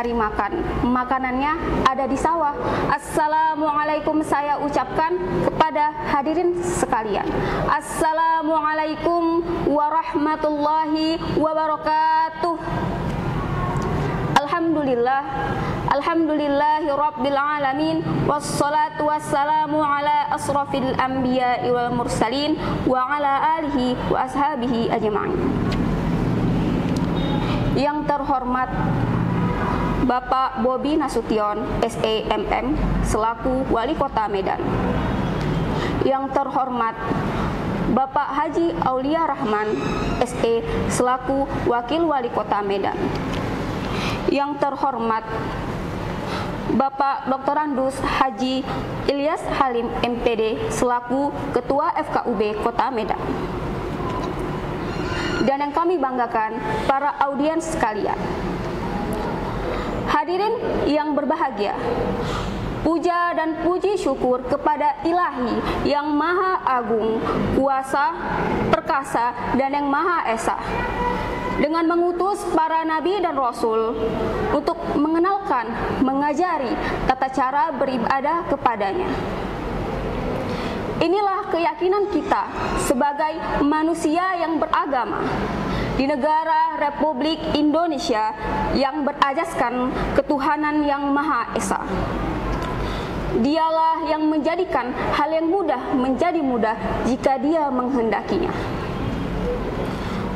mencari makan. Makanannya ada di sawah. Assalamualaikum saya ucapkan kepada hadirin sekalian. Assalamualaikum warahmatullahi wabarakatuh. Alhamdulillahi rabbil alamin, wassalatu wassalamu ala asrafil anbiya'i wal mursalin wa ala alihi wa ashabihi ajma'in. Yang terhormat Bapak Bobi Nasution, SEMM, selaku Wali Kota Medan. Yang terhormat Bapak Haji Aulia Rahman, SE, selaku Wakil Wali Kota Medan. Yang terhormat Bapak Dr. Andus Haji Ilyas Halim, MPD, selaku Ketua FKUB Kota Medan. Dan yang kami banggakan, para audiens sekalian. Hadirin yang berbahagia, puja dan puji syukur kepada Ilahi yang Maha Agung, Kuasa, Perkasa, dan yang Maha Esa, dengan mengutus para nabi dan rasul untuk mengenalkan, mengajari tata cara beribadah kepadanya. Inilah keyakinan kita sebagai manusia yang beragama di negara Republik Indonesia yang berajaskan ketuhanan yang Maha Esa. Dialah yang menjadikan hal yang mudah menjadi mudah jika Dia menghendakinya.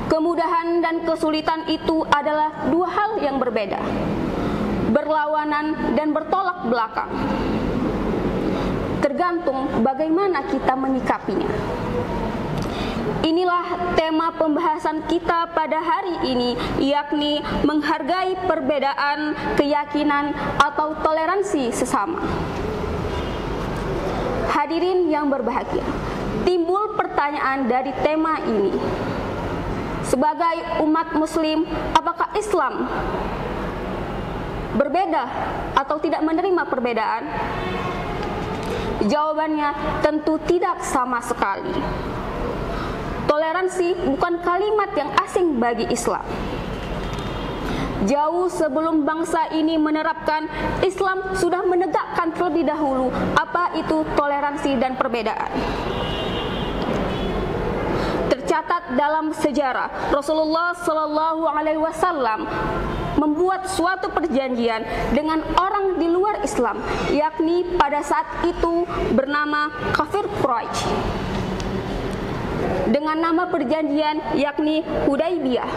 Kemudahan dan kesulitan itu adalah dua hal yang berbeda, berlawanan dan bertolak belakang. Tergantung bagaimana kita menyikapinya. Inilah tema pembahasan kita pada hari ini, yakni menghargai perbedaan keyakinan atau toleransi sesama. Hadirin yang berbahagia, timbul pertanyaan dari tema ini. Sebagai umat muslim, apakah Islam berbeda atau tidak menerima perbedaan? Jawabannya tentu tidak sama sekali. Toleransi bukan kalimat yang asing bagi Islam. Jauh sebelum bangsa ini menerapkan, Islam sudah menegakkan terlebih dahulu apa itu toleransi dan perbedaan. Tercatat dalam sejarah, Rasulullah SAW membuat suatu perjanjian dengan orang di luar Islam, yakni pada saat itu bernama kafir Quraisy, dengan nama perjanjian yakni Hudaybiyah,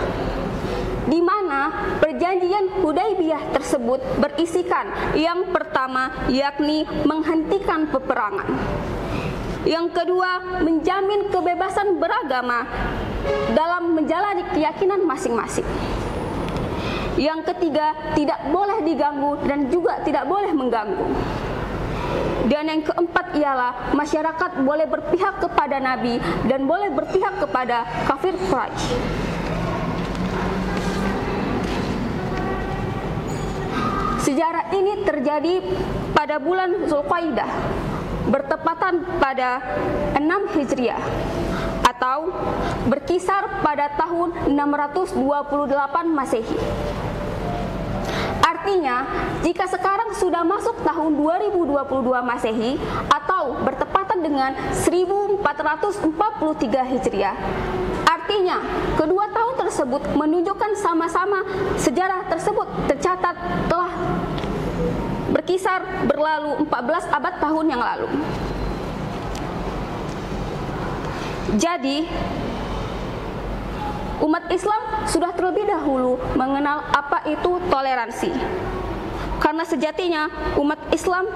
di mana perjanjian Hudaybiyah tersebut berisikan yang pertama yakni menghentikan peperangan. Yang kedua, menjamin kebebasan beragama dalam menjalani keyakinan masing-masing. Yang ketiga, tidak boleh diganggu dan juga tidak boleh mengganggu. Dan yang keempat ialah masyarakat boleh berpihak kepada Nabi dan boleh berpihak kepada kafir Quraisy. Sejarah ini terjadi pada bulan Zulqaidah, bertepatan pada 6 Hijriah atau berkisar pada tahun 628 Masehi. Artinya, jika sekarang sudah masuk tahun 2022 Masehi atau bertepatan dengan 1443 Hijriah, artinya kedua tahun tersebut menunjukkan sama-sama sejarah tersebut tercatat telah berkisar berlalu 14 abad tahun yang lalu. Jadi, umat Islam sudah terlebih dahulu mengenal apa itu toleransi. Karena sejatinya umat Islam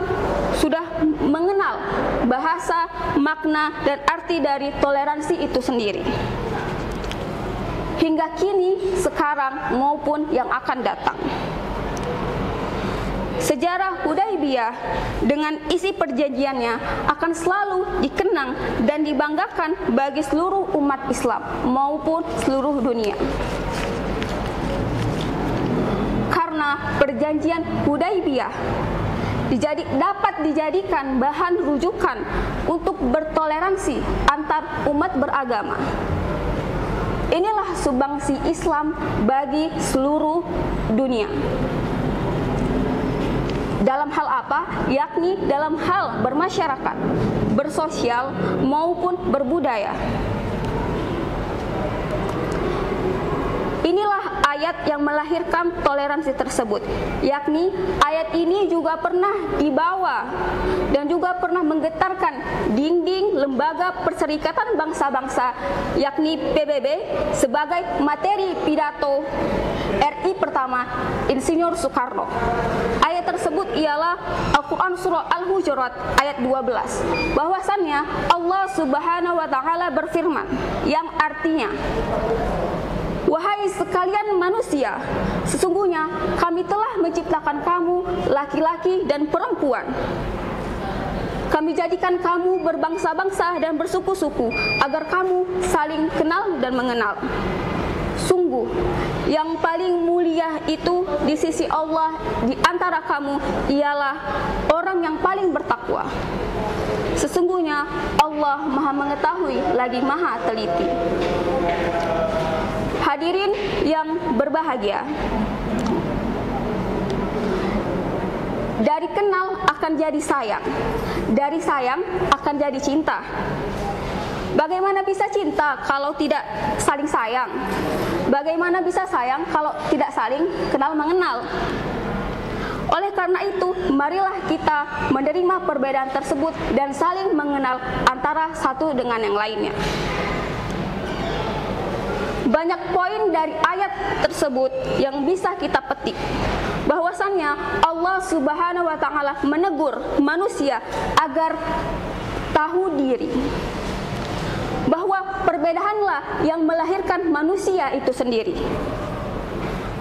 sudah mengenal bahasa, makna, dan arti dari toleransi itu sendiri. Hingga kini, sekarang, maupun yang akan datang. Sejarah Hudaybiyah dengan isi perjanjiannya akan selalu dikenang dan dibanggakan bagi seluruh umat Islam maupun seluruh dunia. Karena perjanjian Hudaybiyah dapat dijadikan bahan rujukan untuk bertoleransi antar umat beragama. Inilah sumbangsi Islam bagi seluruh dunia. Dalam hal apa? Yakni dalam hal bermasyarakat, bersosial maupun berbudaya. Inilah ayat yang melahirkan toleransi tersebut, yakni ayat ini juga pernah dibawa dan juga pernah menggetarkan dinding Lembaga Perserikatan Bangsa-Bangsa, yakni PBB, sebagai materi pidato RI pertama Insinyur Soekarno. Ayat tersebut ialah Al-Quran Surah Al-Hujurat ayat 12, bahwasannya Allah Subhanahu wa Ta'ala berfirman, yang artinya, wahai sekalian manusia, sesungguhnya kami telah menciptakan kamu laki-laki dan perempuan. Kami jadikan kamu berbangsa-bangsa dan bersuku-suku agar kamu saling kenal dan mengenal. Sungguh, yang paling mulia itu di sisi Allah di antara kamu ialah orang yang paling bertakwa. Sesungguhnya Allah Maha Mengetahui lagi Maha Teliti. Hadirin yang berbahagia, dari kenal akan jadi sayang, dari sayang akan jadi cinta. Bagaimana bisa cinta kalau tidak saling sayang? Bagaimana bisa sayang kalau tidak saling kenal mengenal? Oleh karena itu, marilah kita menerima perbedaan tersebut dan saling mengenal antara satu dengan yang lainnya. Banyak poin dari ayat tersebut yang bisa kita petik, bahwasannya Allah Subhanahu wa Ta'ala menegur manusia agar tahu diri, bahwa perbedaanlah yang melahirkan manusia itu sendiri,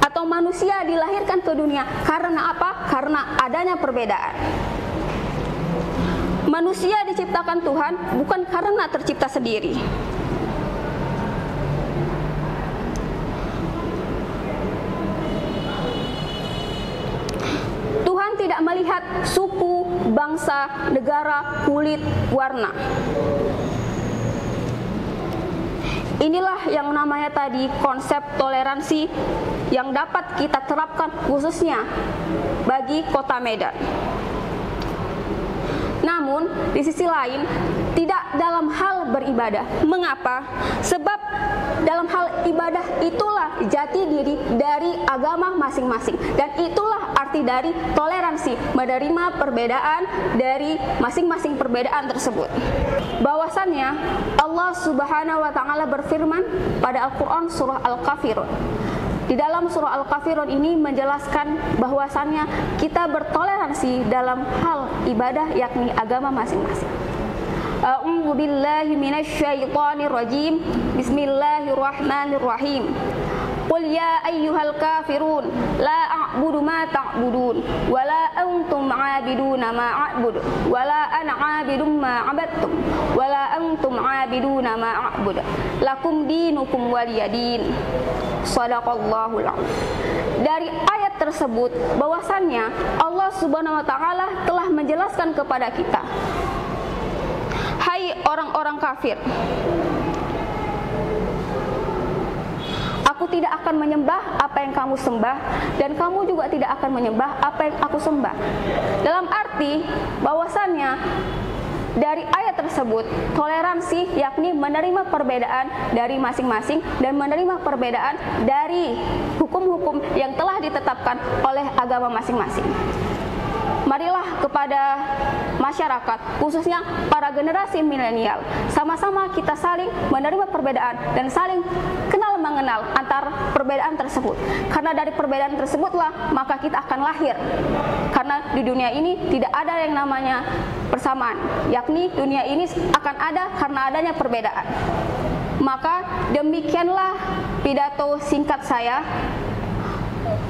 atau manusia dilahirkan ke dunia karena apa? Karena adanya perbedaan. Manusia diciptakan Tuhan bukan karena tercipta sendiri. Tuhan tidak melihat suku, bangsa, negara, kulit, warna. Inilah yang namanya tadi konsep toleransi yang dapat kita terapkan khususnya bagi Kota Medan. Namun di sisi lain tidak dalam hal beribadah. Mengapa? Sebab dalam hal ibadah itulah jati diri dari agama masing-masing, dan itulah arti dari toleransi, menerima perbedaan dari masing-masing perbedaan tersebut. Bahwasannya Allah Subhanahu wa Ta'ala berfirman pada Al-Quran Surah Al-Kafirun. Di dalam surah Al-Kafirun ini menjelaskan bahwasannya kita bertoleransi dalam hal ibadah, yakni agama masing-masing. A'udzu billahi minasyaitonir rajim. Bismillahirrahmanirrahim. Qul ya ayyuhal kafirun la a'budu ma ta'budun wa la antum 'abiduna ma a'budu wa la ana 'abidum ma 'abadtum wa la antum 'abiduna ma a'budu lakum dinukum waliyadin. Shadaqallahul 'azim. Dari ayat tersebut bahwasannya Allah Subhanahu wa Ta'ala telah menjelaskan kepada kita, hai orang-orang kafir, aku tidak akan menyembah apa yang kamu sembah, dan kamu juga tidak akan menyembah apa yang aku sembah. Dalam arti bahwasannya dari ayat tersebut toleransi yakni menerima perbedaan dari masing-masing dan menerima perbedaan dari hukum-hukum yang telah ditetapkan oleh agama masing-masing. Marilah kepada masyarakat, khususnya para generasi milenial, sama-sama kita saling menerima perbedaan dan saling kenal mengenal antar perbedaan tersebut. Karena dari perbedaan tersebutlah maka kita akan lahir. Karena di dunia ini tidak ada yang namanya persamaan, yakni dunia ini akan ada karena adanya perbedaan. Maka demikianlah pidato singkat saya.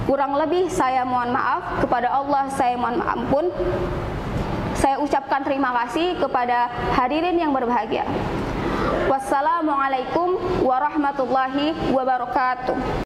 Kurang lebih saya mohon maaf, kepada Allah saya mohon ampun. Saya ucapkan terima kasih kepada hadirin yang berbahagia. Wassalamualaikum warahmatullahi wabarakatuh.